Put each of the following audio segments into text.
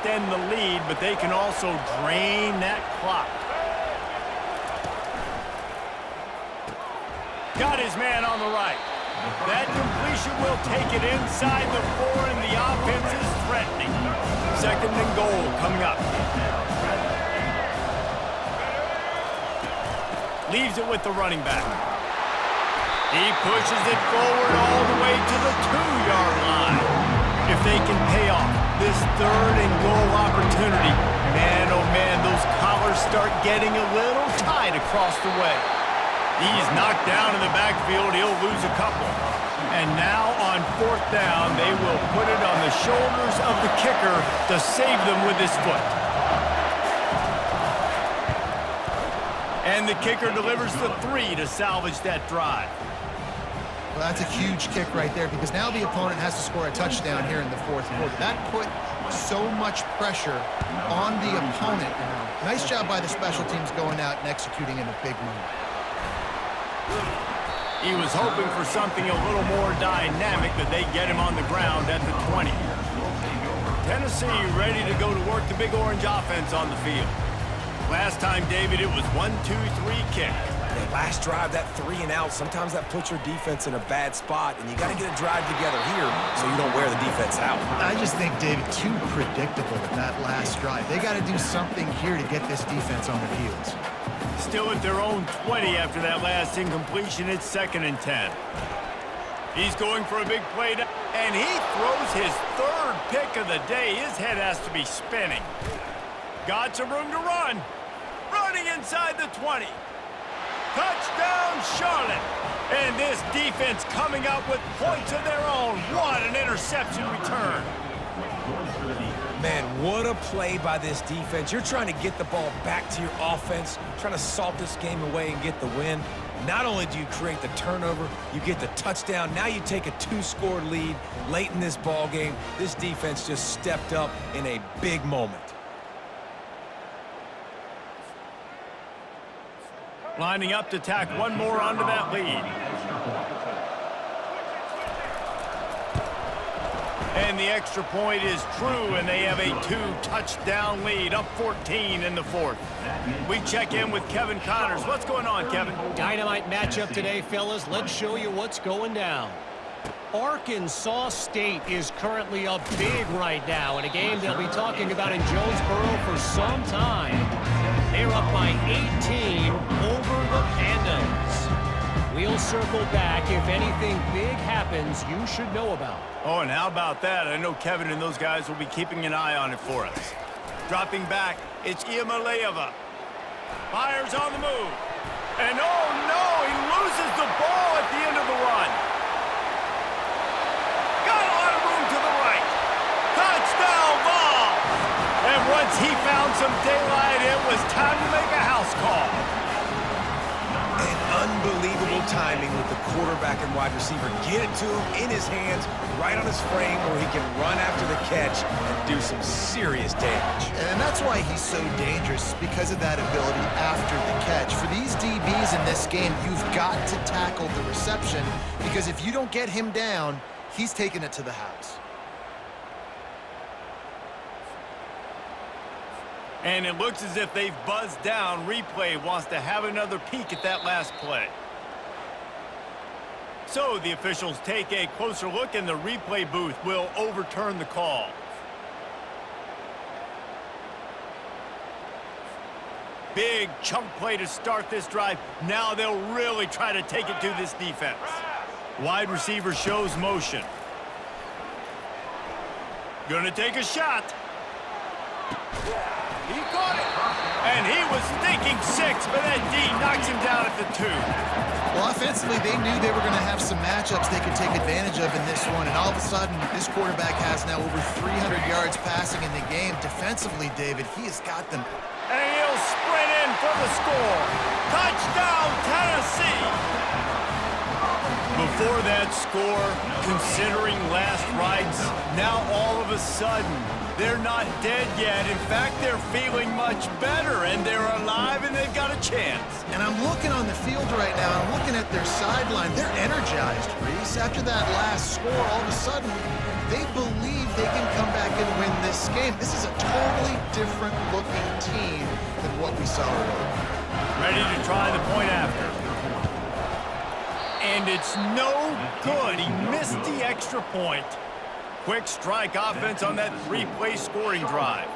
extend the lead, but they can also drain that clock. Got his man on the right. That completion will take it inside the 4, and the offense is threatening. 2nd and goal coming up. Leaves it with the running back. He pushes it forward all the way to the 2-yard line. If they can pay off this 3rd and goal opportunity, man, oh man, those collars start getting a little tight across the way. He's knocked down in the backfield. He'll lose a couple. And now on 4th down, they will put it on the shoulders of the kicker to save them with his foot. And the kicker delivers the 3 to salvage that drive. Well, that's a huge kick right there because now the opponent has to score a touchdown here in the 4th quarter. That put so much pressure on the opponent now. Nice job by the special teams going out and executing in a big moment. He was hoping for something a little more dynamic, but they get him on the ground at the 20. Tennessee ready to go to work the Big Orange offense on the field. Last time, David, it was 1-2-3 kick. Yeah, last drive, that 3 and out, sometimes that puts your defense in a bad spot, and you got to get a drive together here so you don't wear the defense out. I just think, David, too predictable with that last drive. They got to do something here to get this defense on their heels. Still at their own 20 after that last incompletion. It's 2nd and 10. He's going for a big play, and he throws his 3rd pick of the day. His head has to be spinning. Got some room to run. Running inside the 20. Touchdown, Charlotte. And this defense coming up with points of their own. What an interception return. Man, what a play by this defense. You're trying to get the ball back to your offense, trying to salt this game away and get the win. Not only do you create the turnover, you get the touchdown. Now you take a 2-score lead late in this ball game. This defense just stepped up in a big moment. Lining up to tack one more onto that lead. And the extra point is true, and they have a 2-touchdown lead, up 14 in the 4th. We check in with Kevin Connors. What's going on, Kevin? Dynamite matchup today, fellas. Let's show you what's going down. Arkansas State is currently up big right now in a game they'll be talking about in Jonesboro for some time. They're up by 18 over the Pandas. We'll circle back if anything big happens you should know about. Oh, and how about that? I know Kevin and those guys will be keeping an eye on it for us. Dropping back, it's Iamaleava. Fires on the move. And oh no, he loses the ball at the end of the run. Got a lot of room to the right. Touchdown ball. And once he found some daylight, it was time to make a house call. And unbelievable timing with the quarterback and wide receiver. Get it to him in his hands, right on his frame where he can run after the catch and do some serious damage. And that's why he's so dangerous, because of that ability after the catch. For these DBs in this game, you've got to tackle the reception, because if you don't get him down, he's taking it to the house. And it looks as if they've buzzed down. Replay wants to have another peek at that last play. So the officials take a closer look, and the replay booth will overturn the call. Big chunk play to start this drive. Now they'll really try to take it to this defense. Wide receiver shows motion. Gonna take a shot. He caught it. And he was thinking 6, but that D knocks him down at the 2. Well, offensively, they knew they were going to have some matchups they could take advantage of in this one, and all of a sudden, this quarterback has now over 300 yards passing in the game. Defensively, David, he has got them. And he'll sprint in for the score. Touchdown, Tennessee! Before that score, considering last rites, now all of a sudden, they're not dead yet. In fact, they're feeling much better, and they're alive, and they've got a chance. And I'm looking on the field right now, I'm looking at their sideline. They're energized, Reese. After that last score, all of a sudden, they believe they can come back and win this game. This is a totally different-looking team than what we saw earlier. Ready to try the point after. And it's no good. He missed the extra point. Quick strike offense on that three-play scoring drive.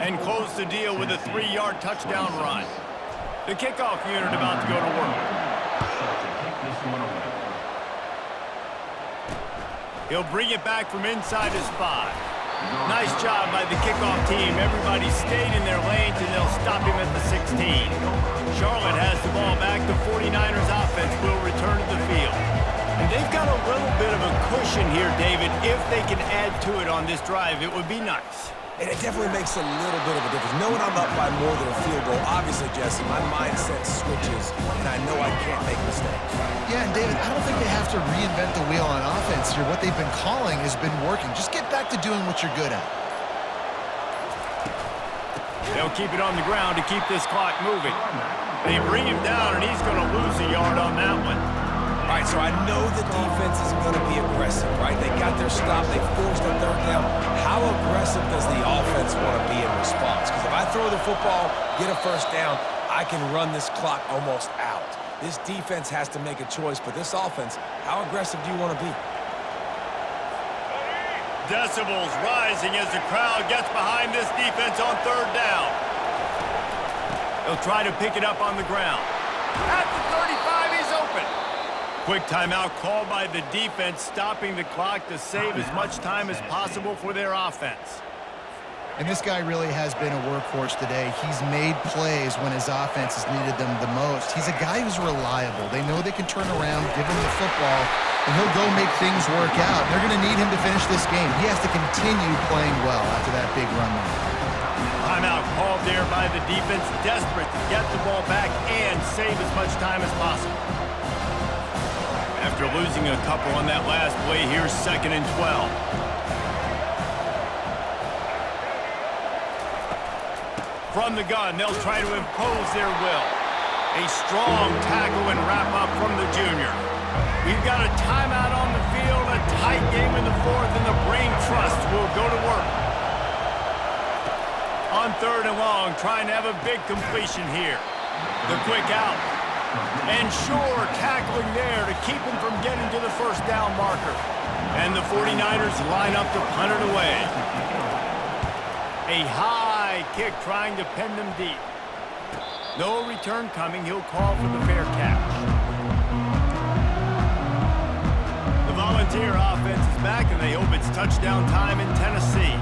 And close the deal with a 3-yard touchdown run. The kickoff unit about to go to work. He'll bring it back from inside his 5. Nice job by the kickoff team. Everybody stayed in their lanes, and they'll stop him at the 16. Charlotte has the ball back. The 49ers offense will return to the field. And they've got a little bit of a cushion here, David. If they can add to it on this drive, it would be nice. And it definitely makes a little bit of a difference. Knowing I'm up by more than a field goal, obviously, Jesse, my mindset switches, and I know I can't make mistakes. Yeah, and David, I don't think they have to reinvent the wheel on offense here. What they've been calling has been working. Just get back to doing what you're good at. They'll keep it on the ground to keep this clock moving. They bring him down, and he's going to lose a yard on that one. All right, so I know the defense is going to be aggressive, right? They got their stop. They forced a third down. How aggressive does the offense want to be in response? Because if I throw the football, get a first down, I can run this clock almost out. This defense has to make a choice, but this offense, how aggressive do you want to be? Decibels rising as the crowd gets behind this defense on third down. They'll try to pick it up on the ground. At the 35, he's open. Quick timeout called by the defense, stopping the clock to save as much time as possible for their offense. And this guy really has been a workhorse today. He's made plays when his offense has needed them the most. He's a guy who's reliable. They know they can turn around, give him the football, and he'll go make things work out. They're going to need him to finish this game. He has to continue playing well after that big run there. Timeout called there by the defense, desperate to get the ball back and save as much time as possible. After losing a couple on that last play, here's 2nd and 12. From the gun, they'll try to impose their will. A strong tackle and wrap up from the junior. We've got a timeout on the field, a tight game in the 4th, and the Brain Trust will go to work. On 3rd and long, trying to have a big completion here. The quick out. And sure, tackling there to keep him from getting to the first down marker. And the 49ers line up to punt it away. A high kick trying to pin them deep. No return coming. He'll call for the fair catch. The Volunteer offense is back, and they hope it's touchdown time in Tennessee.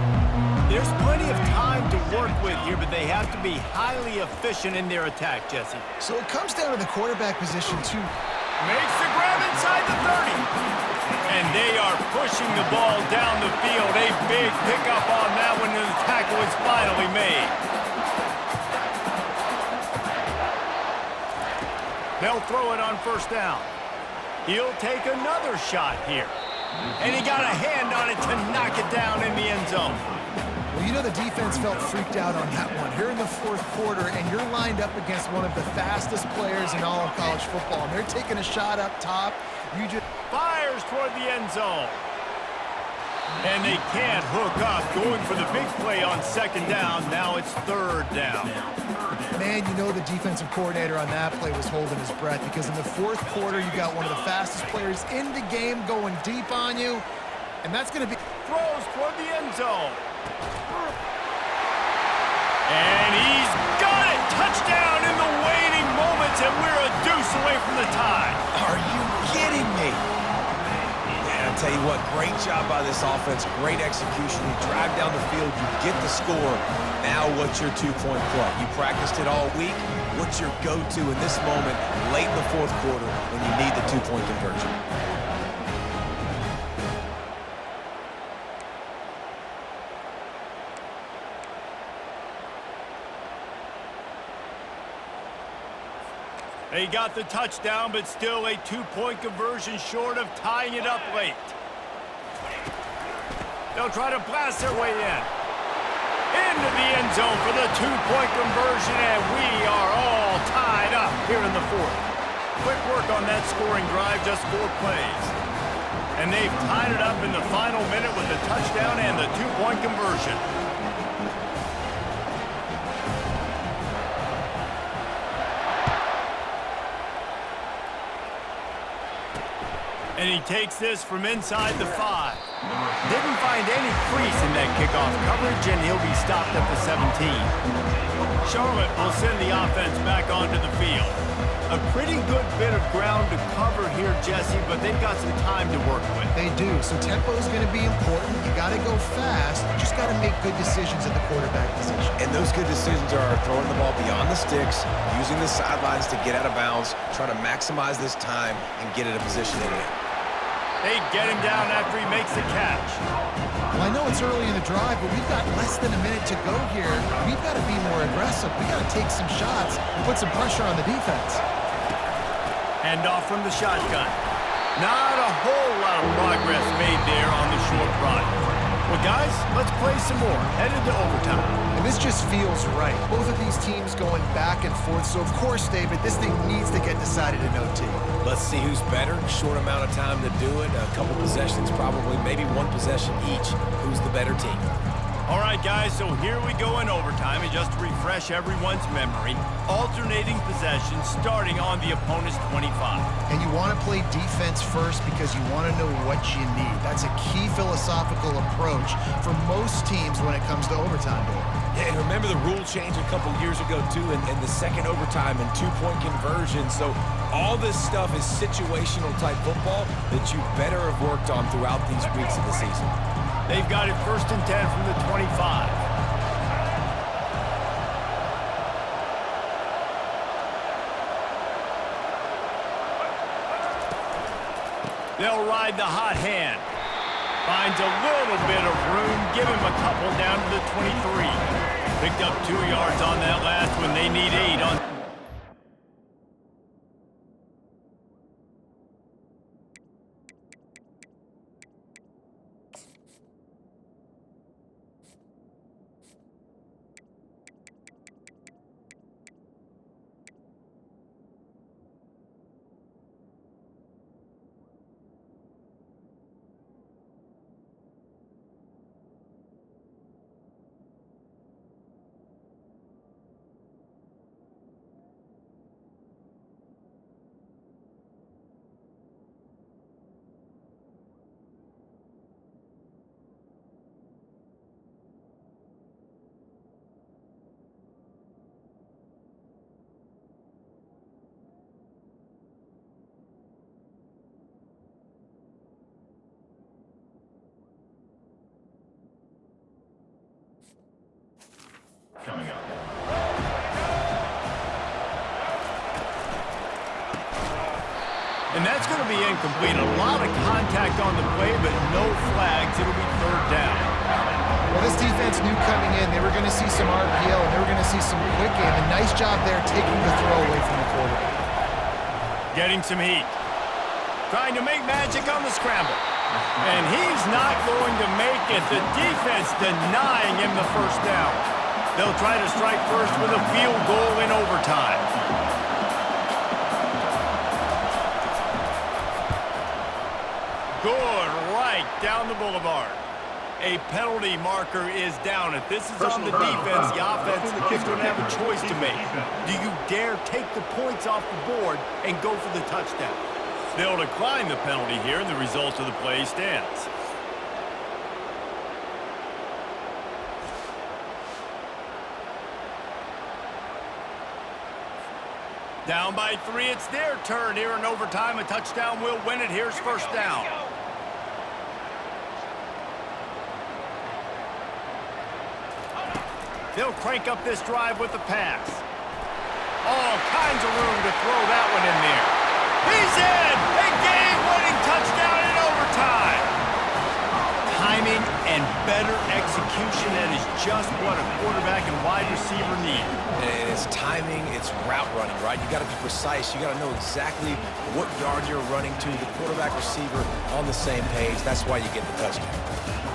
There's plenty of time to work with here, but they have to be highly efficient in their attack, Jesse. So it comes down to the quarterback position, too. Makes the grab inside the 30. And they are pushing the ball down the field. A big pickup on that one, and the tackle is finally made. They'll throw it on first down. He'll take another shot here. And he got a hand on it to knock it down in the end zone. Well, you know the defense felt freaked out on that one. Here in the 4th quarter, and you're lined up against one of the fastest players in all of college football. And they're taking a shot up top. You just fires toward the end zone. And they can't hook up. Going for the big play on 2nd down. Now it's 3rd down. Man, you know the defensive coordinator on that play was holding his breath, because in the 4th quarter, you got one of the fastest players in the game going deep on you. And that's going to be... Throws toward the end zone. And he's got it! Touchdown in the waning moments, and we're a deuce away from the tie. Are you kidding me? Man, I'll tell you what, great job by this offense, great execution. You drive down the field, you get the score. Now what's your two-point play? You practiced it all week. What's your go-to in this moment, late in the 4th quarter, when you need the two-point conversion? They got the touchdown, but still a 2-point conversion short of tying it up late. They'll try to blast their way in. Into the end zone for the 2-point conversion, and we are all tied up here in the fourth. Quick work on that scoring drive, just 4 plays. And they've tied it up in the final minute with the touchdown and the 2-point conversion. And he takes this from inside the 5. Didn't find any crease in that kickoff coverage, and he'll be stopped at the 17. Charlotte will send the offense back onto the field. A pretty good bit of ground to cover here, Jesse, but they've got some time to work with. They do. So tempo is going to be important. You got to go fast. You just got to make good decisions at the quarterback position. And those good decisions are throwing the ball beyond the sticks, using the sidelines to get out of bounds, trying to maximize this time and get it a position in it. They get him down after he makes the catch. Well, I know it's early in the drive, but we've got less than a minute to go here. We've got to be more aggressive. We've got to take some shots and put some pressure on the defense. Hand off from the shotgun. Not a whole lot of progress made there on the short run. Well, guys, let's play some more. Headed to overtime. And this just feels right. Both of these teams going back and forth. So, of course, David, this thing needs to get decided in OT. Let's see who's better. Short amount of time to do it. A couple possessions, probably maybe 1 possession each. Who's the better team? All right, guys, so here we go in overtime. And just to refresh everyone's memory, alternating possessions starting on the opponent's 25. And you want to play defense first because you want to know what you need. That's a key philosophical approach for most teams when it comes to overtime, David. Yeah, and remember the rule change a couple years ago, too, in the second overtime and 2-point conversion. So all this stuff is situational type football that you better have worked on throughout these weeks of the season. They've got it 1st and 10 from the 25. They'll ride the hot hand. Finds a little bit of room. Give him a couple down to the 23. Picked up 2 yards on that last one. They need 8 on... Coming up. And that's going to be incomplete. A lot of contact on the play, but no flags. It'll be 3rd down. Well, this defense knew coming in they were going to see some RPO and they were going to see some quick game. And nice job there taking the throw away from the quarterback. Getting some heat. Trying to make magic on the scramble. And he's not going to make it. The defense denying him the 1st down. They'll try to strike first with a field goal in overtime. Good, right down the boulevard. A penalty marker is down. If this is on the defense, the offense is going to have a choice to make. Do you dare take the points off the board and go for the touchdown? They'll decline the penalty here, and the result of the play stands. Down by 3, it's their turn here in overtime. A touchdown will win it. Here's 1st down. They'll crank up this drive with the pass. All kinds of room to throw that one in there. He's in! A game-winning touchdown in overtime. Timing and better execution. That is just what a quarterback and wide receiver need. And it's timing, it's route running, right? You got to be precise. You got to know exactly what yard you're running to. The quarterback receiver on the same page. That's why you get the touchdown.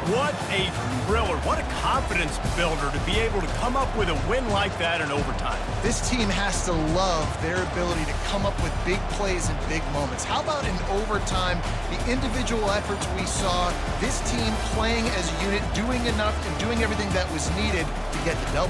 What a thriller. What a confidence builder to be able to come up with a win like that in overtime. This team has to love their ability to come up with big plays and big moments. How about in overtime, the individual efforts we saw, this team playing as a unit, doing enough and doing everything that was needed to get the double.